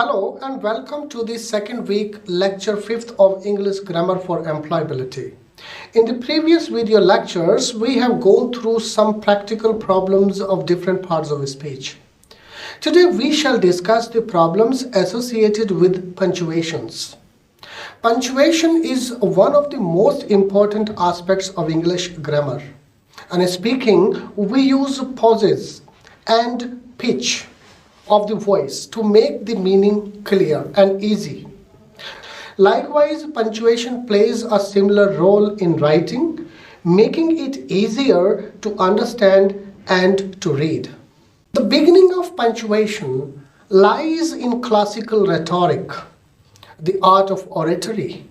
Hello and welcome to the second week lecture 5th of English Grammar for Employability. In the previous video lectures, we have gone through some practical problems of different parts of speech. Today we shall discuss the problems associated with punctuations. Punctuation is one of the most important aspects of English grammar. And speaking, we use pauses and pitch of the voice to make the meaning clear and easy. Likewise, punctuation plays a similar role in writing, making it easier to understand and to read. The beginning of punctuation lies in classical rhetoric, the art of oratory.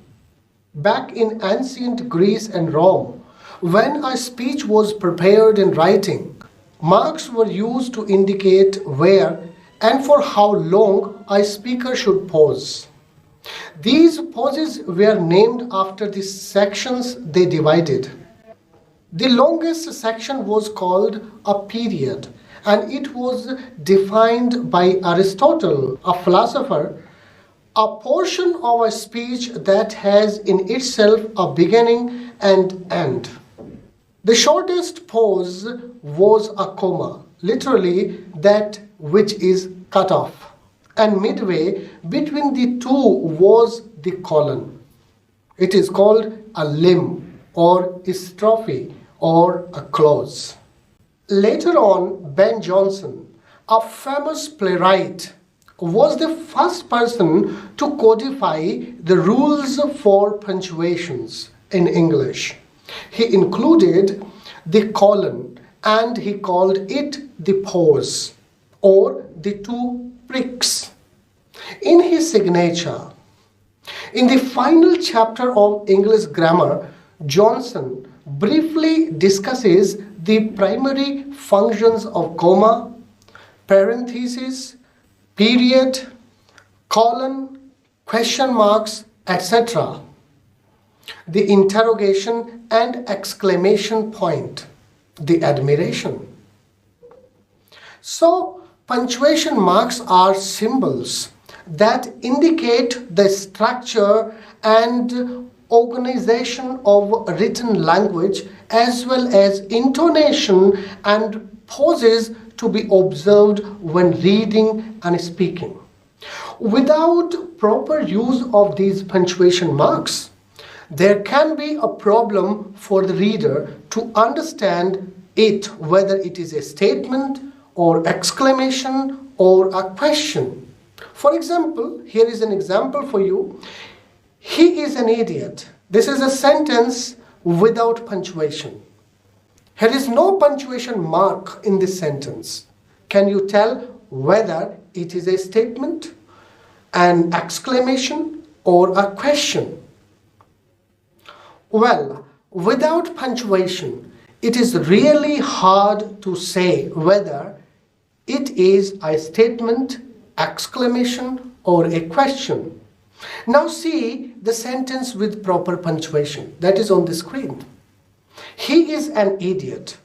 Back in ancient Greece and Rome, when a speech was prepared in writing, marks were used to indicate where and for how long a speaker should pause. These pauses were named after the sections they divided. The longest section was called a period, and it was defined by Aristotle, a philosopher, a portion of a speech that has in itself a beginning and end. The shortest pause was a comma, literally that which is cut off, and midway between the two was the colon. It is called a limb or a strophe or a clause. Later on, Ben Jonson, a famous playwright, was the first person to codify the rules for punctuations in English. He included the colon and he called it the pause or the two pricks in his signature. In the final chapter of English grammar, Johnson briefly discusses the primary functions of comma, parenthesis, period, colon, question marks, etc. The interrogation and exclamation point, the admiration. So, punctuation marks are symbols that indicate the structure and organization of written language as well as intonation and pauses to be observed when reading and speaking. Without proper use of these punctuation marks, there can be a problem for the reader to understand it, whether it is a statement or exclamation or a question. For example, here is an example for you. He is an idiot. This is a sentence without punctuation. There is no punctuation mark in this sentence. Can you tell whether it is a statement, an exclamation, or a question? Well, without punctuation, it is really hard to say whether it is a statement, exclamation, or a question. Now see the sentence with proper punctuation that is on the screen. He is an idiot.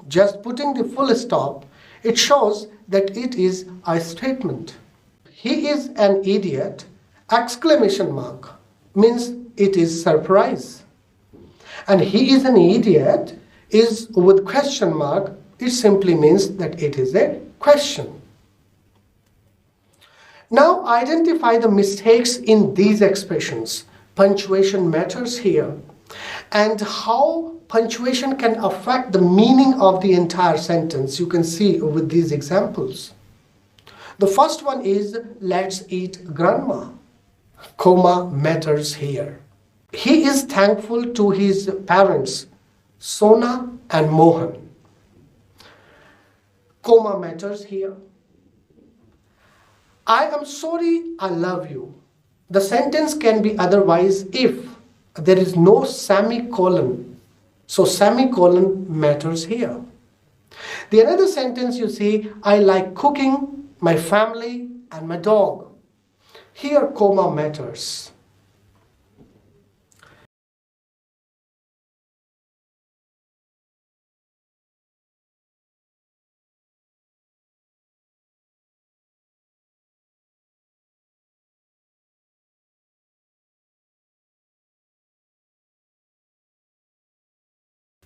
Just putting the full stop, it shows that it is a statement. He is an idiot, exclamation mark, means it is surprise. And he is an idiot is with question mark, it simply means that it is a question. Now identify the mistakes in these expressions. Punctuation matters here, and how punctuation can affect the meaning of the entire sentence. You can see with these examples. The first one is let's eat grandma. Comma matters here. He is thankful to his parents, Sona and Mohan. Comma matters here. I am sorry, I love you. The sentence can be otherwise if there is no semicolon. So semicolon matters here. The another sentence you see, I like cooking, my family and my dog. Here comma matters.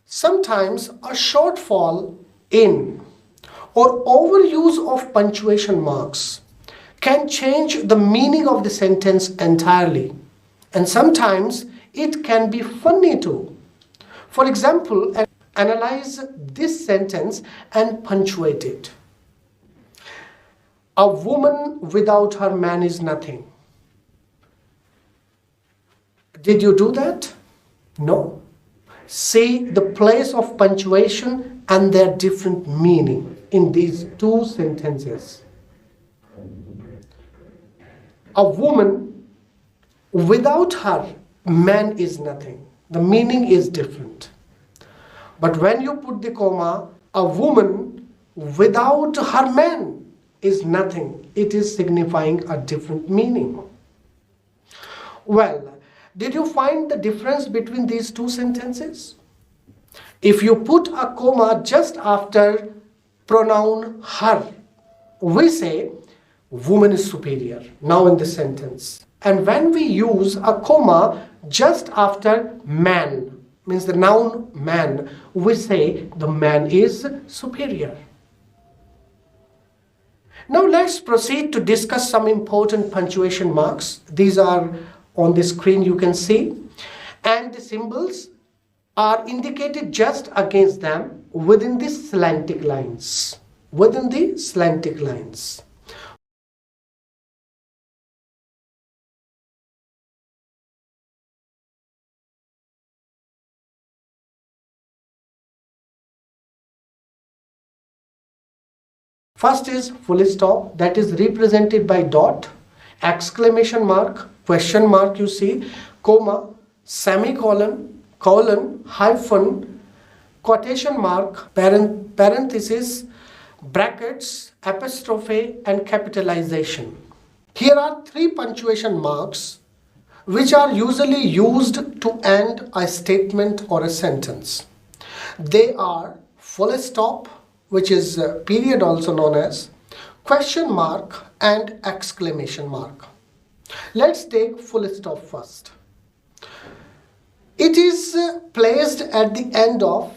Sometimes a shortfall in or overuse of punctuation marks can change the meaning of the sentence entirely. And sometimes it can be funny too. For example, analyze this sentence and punctuate it. A woman without her man is nothing. Did you do that? No. See the place of punctuation and their different meaning in these two sentences. A woman without her man is nothing. The meaning is different. But when you put the comma, a woman without her man is nothing. It is signifying a different meaning. Well, did you find the difference between these two sentences? If you put a comma just after pronoun her, we say woman is superior now in this sentence. And when we use a comma just after man, means the noun man, we say the man is superior. Now let's proceed to discuss some important punctuation marks. These are on the screen, you can see, and the symbols are indicated just against them within the slantic lines. Within the slantic lines. First is full stop, that is represented by dot, exclamation mark, question mark you see, comma, semicolon, colon, hyphen, quotation mark, parenthesis, brackets, apostrophe and capitalization. Here are three punctuation marks which are usually used to end a statement or a sentence. They are full stop, which is period also known as, question mark and exclamation mark. Let's take full stop first. It is placed at the end of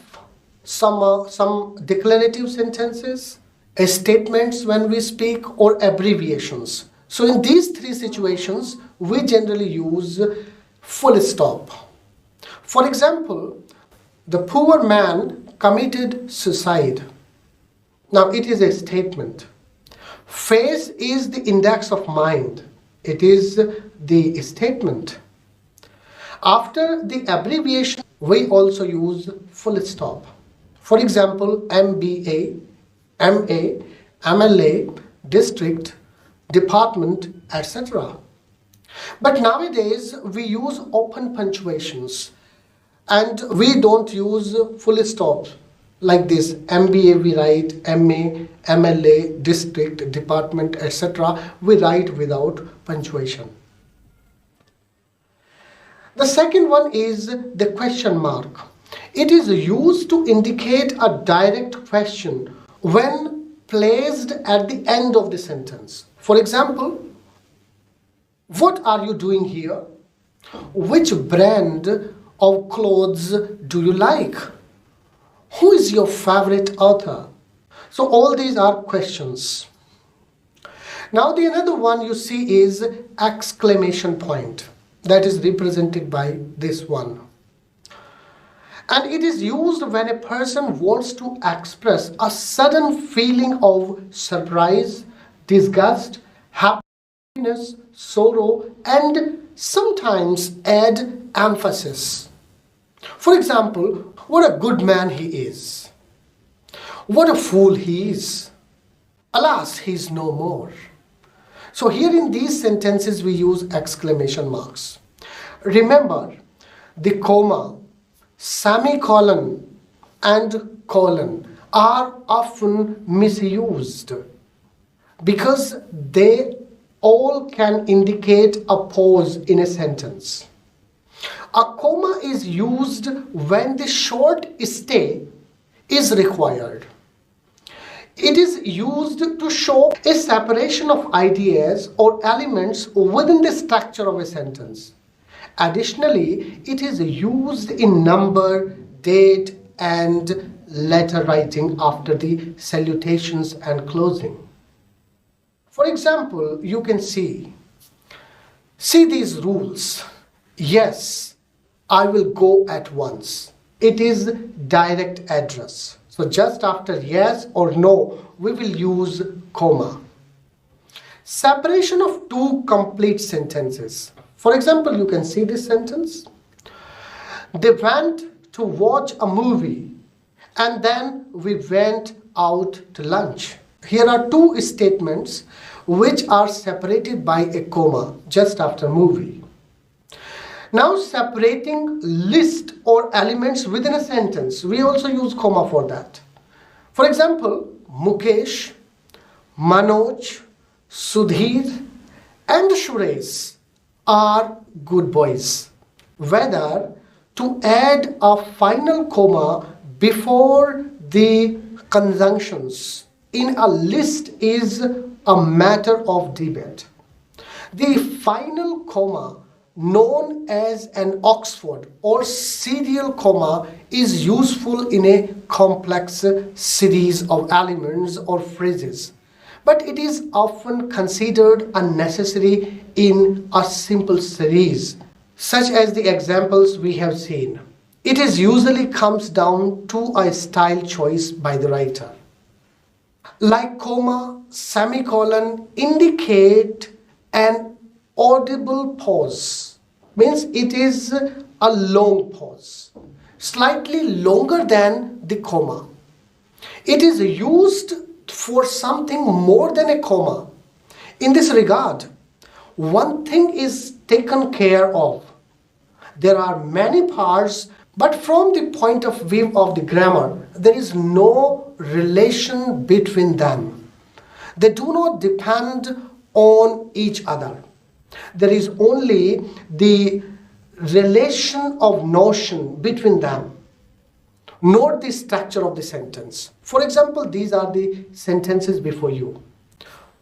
some declarative sentences, statements when we speak, or abbreviations. So in these three situations, we generally use full stop. For example, the poor man committed suicide. Now it is a statement. Face is the index of mind. It is the statement. After the abbreviation, we also use full stop. For example, MBA, MA, MLA, district, department, etc. But nowadays we use open punctuations and we don't use full stop. Like this, MBA we write, MA, MLA, district, department, etc. we write without punctuation. The second one is the question mark. It is used to indicate a direct question when placed at the end of the sentence. For example, what are you doing here? Which brand of clothes do you like? Who is your favorite author? So all these are questions. Now the another one you see is exclamation point. That is represented by this one. And it is used when a person wants to express a sudden feeling of surprise, disgust, happiness, sorrow, and sometimes add emphasis. For example, what a good man he is. What a fool he is. Alas, he is no more. So here in these sentences we use exclamation marks. Remember, the comma, semicolon and colon are often misused because they all can indicate a pause in a sentence. A comma is used when the short stay is required. It is used to show a separation of ideas or elements within the structure of a sentence. Additionally, it is used in number, date, and letter writing after the salutations and closing. For example, you can see these rules. Yes, I will go at once. It is direct address. So just after yes or no, we will use comma. Separation of two complete sentences. For example, you can see this sentence. They went to watch a movie and then we went out to lunch. Here are two statements which are separated by a comma just after movie. Now separating list or elements within a sentence, we also use comma for that. For example, Mukesh, Manoj, Sudhir and Suresh are good boys. Whether to add a final comma before the conjunctions in a list is a matter of debate. The final comma, known as an Oxford or serial comma, is useful in a complex series of elements or phrases, but it is often considered unnecessary in a simple series, such as the examples we have seen. It is usually comes down to a style choice by the writer. Like comma, semicolon indicate an audible pause, means it is a long pause, slightly longer than the comma. It is used for something more than a comma. In this regard, one thing is taken care of. There are many parts, but from the point of view of the grammar, there is no relation between them. They do not depend on each other. There is only the relation of notion between them, not the structure of the sentence. For example, these are the sentences before you.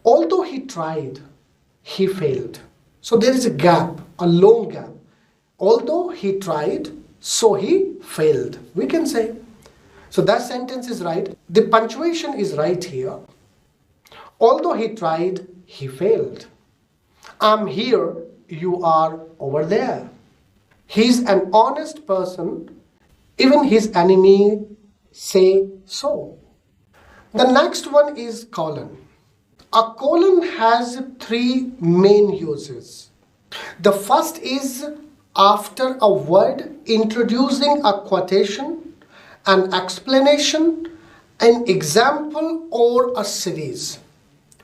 Although he tried, he failed. So there is a gap, a long gap. Although he tried, so he failed, we can say. So that sentence is right. The punctuation is right here. Although he tried, he failed. I'm here, you are over there. He's an honest person, even his enemy say so. The next one is colon. A colon has three main uses. The first is after a word introducing a quotation, an explanation, an example or a series.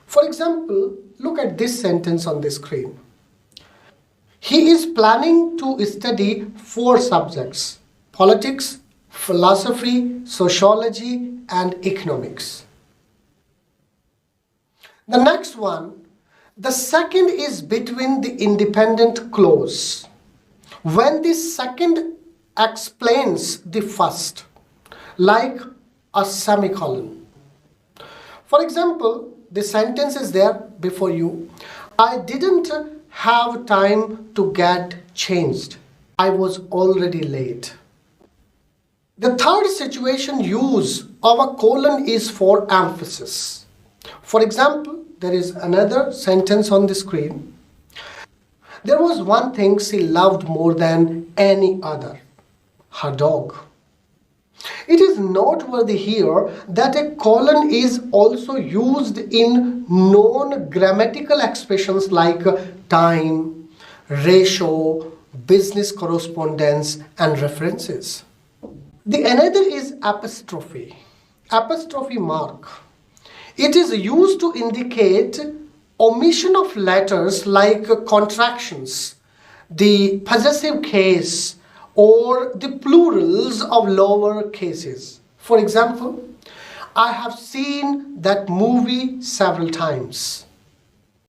For example, look at this sentence on the screen. He is planning to study 4 subjects: politics, philosophy, sociology, and economics. The next one, the second is between the independent clause, when the second explains the first, like a semicolon. For example, the sentence is there before you. I didn't have time to get changed. I was already late. The third situation use of a colon is for emphasis. For example, there is another sentence on the screen. There was one thing she loved more than any other, her dog. It is noteworthy here that a colon is also used in non-grammatical expressions like time, ratio, business correspondence, and references. The another is apostrophe mark. It is used to indicate omission of letters like contractions, the possessive case, or the plurals of lower cases. For example, I have seen that movie several times.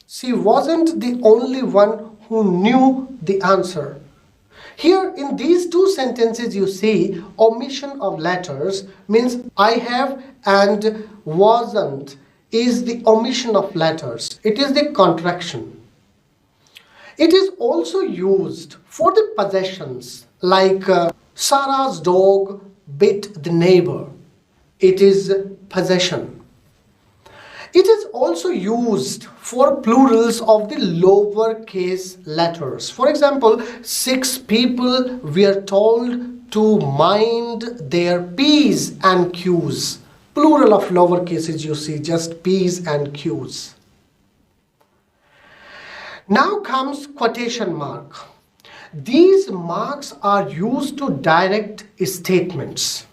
She wasn't the only one who knew the answer. Here in these two sentences you see omission of letters means I have and wasn't is the omission of letters. It is the contraction. It is also used for the possessions like Sarah's dog bit the neighbor. It is possession. It is also used for plurals of the lowercase letters. For example, 6 people were told to mind their P's and Q's. Plural of lower cases, you see just P's and Q's. Now comes quotation mark. These marks are used to direct statements.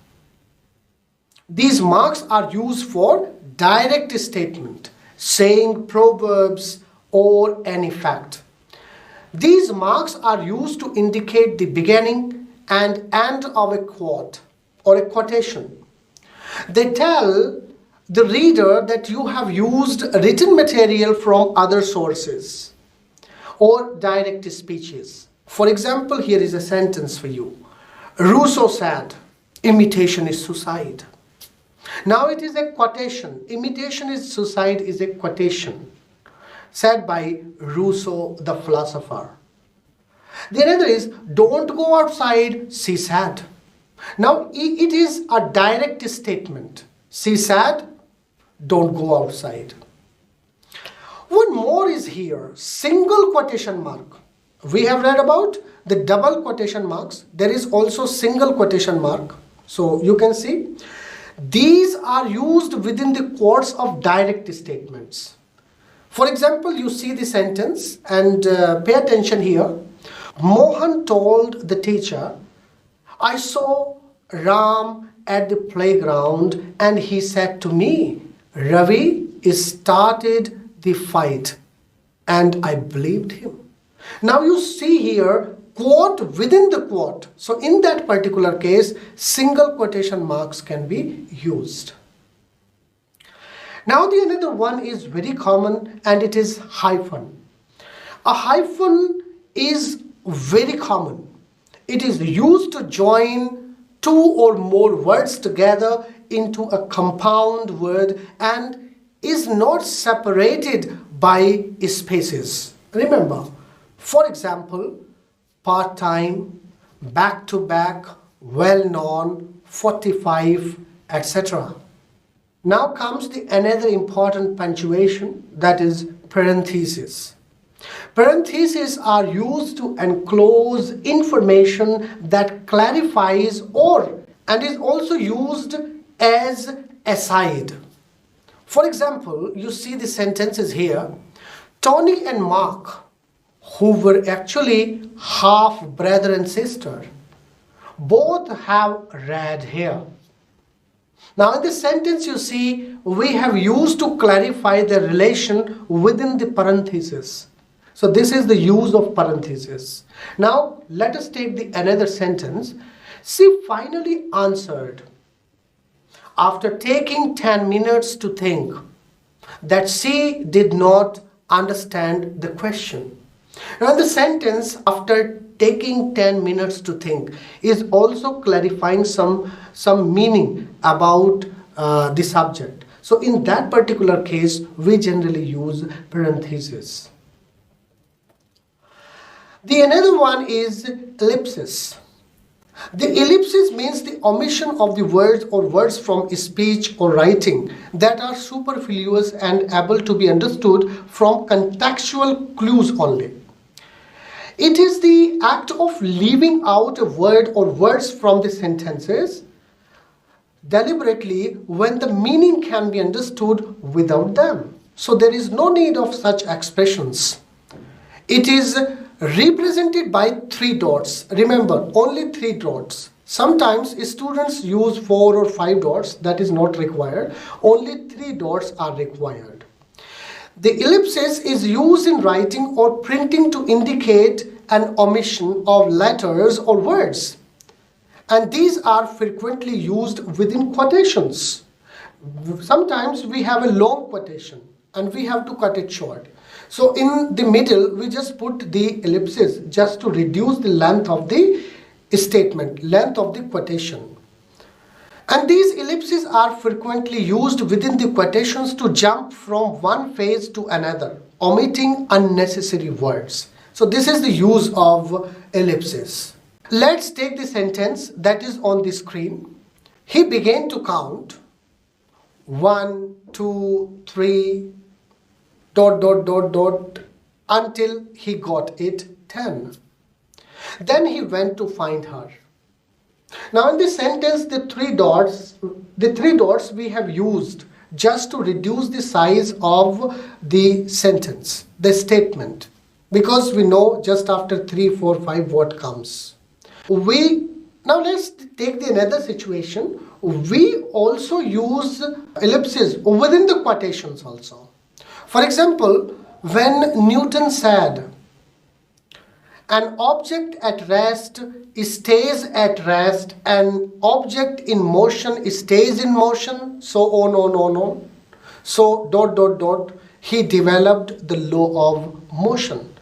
These marks are used for direct statement, saying proverbs or any fact. These marks are used to indicate the beginning and end of a quote or a quotation. They tell the reader that you have used written material from other sources or direct speeches. For example, here is a sentence for you. Rousseau said, imitation is suicide. Now it is a quotation. Imitation is suicide is a quotation said by Rousseau, the philosopher. The other is, don't go outside, she said. Now it is a direct statement. She said, don't go outside. One more is here, single quotation mark. We have read about the double quotation marks. There is also single quotation mark. So you can see these are used within the quotes of direct statements. For example, you see the sentence and pay attention here. Mohan told the teacher, I saw Ram at the playground and he said to me, Ravi started the fight, and I believed him. Now you see here quote within the quote. So in that particular case, single quotation marks can be used. Now the another one is very common and it is hyphen. A hyphen is very common. It is used to join 2 or more words together into a compound word and is not separated by spaces. Remember, for example, part-time, back-to-back, well-known, 45, etc. Now comes the another important punctuation, that is parentheses. Parentheses are used to enclose information that clarifies and is also used as aside. For example, you see the sentences here. Tony and Mark, who were actually half brother and sister, both have red hair. Now in this sentence you see we have used to clarify the relation within the parenthesis. So this is the use of parenthesis. Now let us take the another sentence. She finally answered after taking 10 minutes to think that she did not understand the question. Now the sentence after taking 10 minutes to think is also clarifying some meaning about the subject. So in that particular case, we generally use parentheses. The another one is ellipsis. The ellipsis means the omission of the words or words from speech or writing that are superfluous and able to be understood from contextual clues only. It is the act of leaving out a word or words from the sentences deliberately when the meaning can be understood without them. So there is no need of such expressions. It is represented by 3 dots. Remember, only 3 dots. Sometimes students use 4 or 5 dots. That is not required. Only 3 dots are required. The ellipsis is used in writing or printing to indicate an omission of letters or words. And these are frequently used within quotations. Sometimes we have a long quotation and we have to cut it short. So in the middle, we just put the ellipsis just to reduce the length of the statement, length of the quotation. And these ellipses are frequently used within the quotations to jump from one phase to another, omitting unnecessary words. So this is the use of ellipsis. Let's take the sentence that is on the screen. He began to count 1, 2, 3, dot, dot, dot, dot, until he got it 10. Then he went to find her. Now in this sentence, the three dots we have used just to reduce the size of the sentence, the statement, because we know just after 3, 4, 5 what comes. Now let's take another situation. We also use ellipses within the quotations also. For example, when Newton said, an object at rest stays at rest, an object in motion stays in motion, so on. So dot, dot, dot, he developed the law of motion.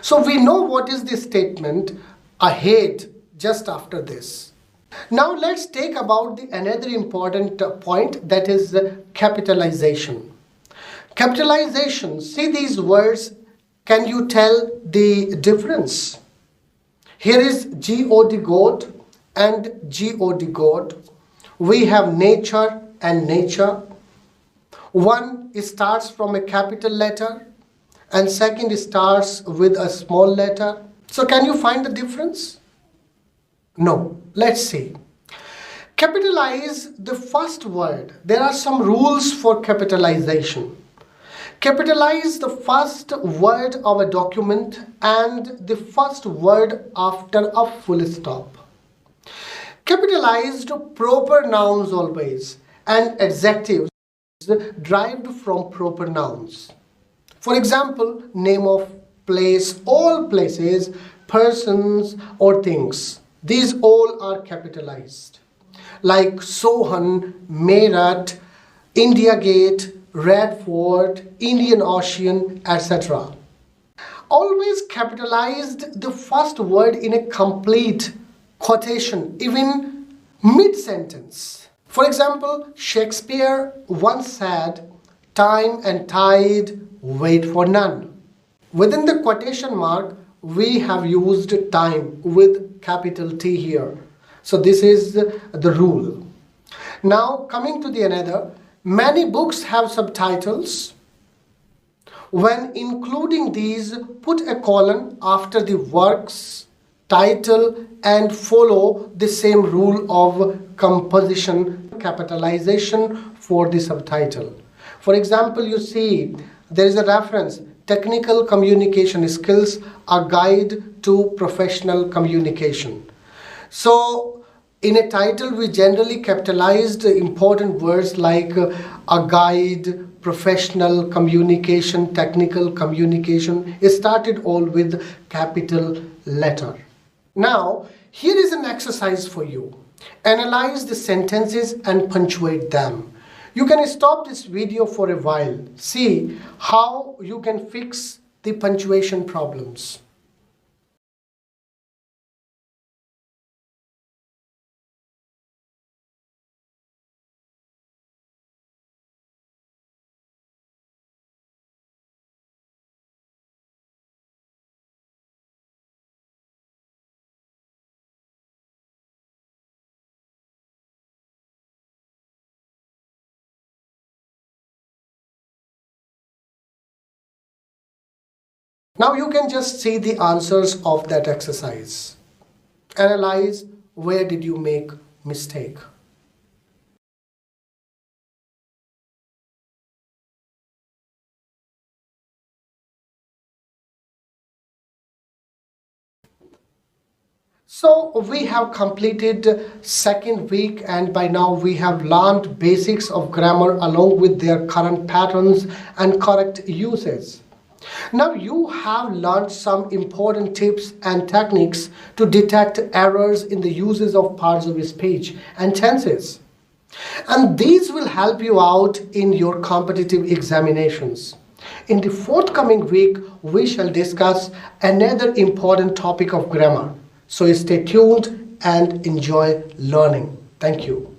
So we know what is the statement ahead just after this. Now let's take about another important point, that is capitalization. Capitalization, see these words, can you tell the difference? Here is God, God and God, God. We have nature and nature. One starts from a capital letter and second starts with a small letter. So can you find the difference? No. Let's see. Capitalize the first word. There are some rules for capitalization. Capitalize the first word of a document and the first word after a full stop. Capitalized proper nouns always and adjectives derived from proper nouns. For example, name of place, all places, persons or things. These all are capitalized. Like Sohan, Meerut, India Gate, Red Fort, Indian Ocean, etc. Always capitalized the first word in a complete quotation, even mid-sentence. For example, Shakespeare once said, time and tide wait for none. Within the quotation mark, we have used time with capital T here. So this is the rule. Now coming to the another, many books have subtitles. When including these, put a colon after the work's title and follow the same rule of composition, capitalization for the subtitle. For example, you see there is a reference, technical communication skills, a guide to professional communication. So in a title, we generally capitalized important words like a guide, professional communication, technical communication. It started all with capital letter. Now, here is an exercise for you. Analyze the sentences and punctuate them. You can stop this video for a while. See how you can fix the punctuation problems. Now you can just see the answers of that exercise. Analyze where did you make mistake. So we have completed second week and by now we have learned basics of grammar along with their current patterns and correct uses. Now you have learned some important tips and techniques to detect errors in the uses of parts of speech and tenses. And these will help you out in your competitive examinations. In the forthcoming week, we shall discuss another important topic of grammar. So stay tuned and enjoy learning. Thank you.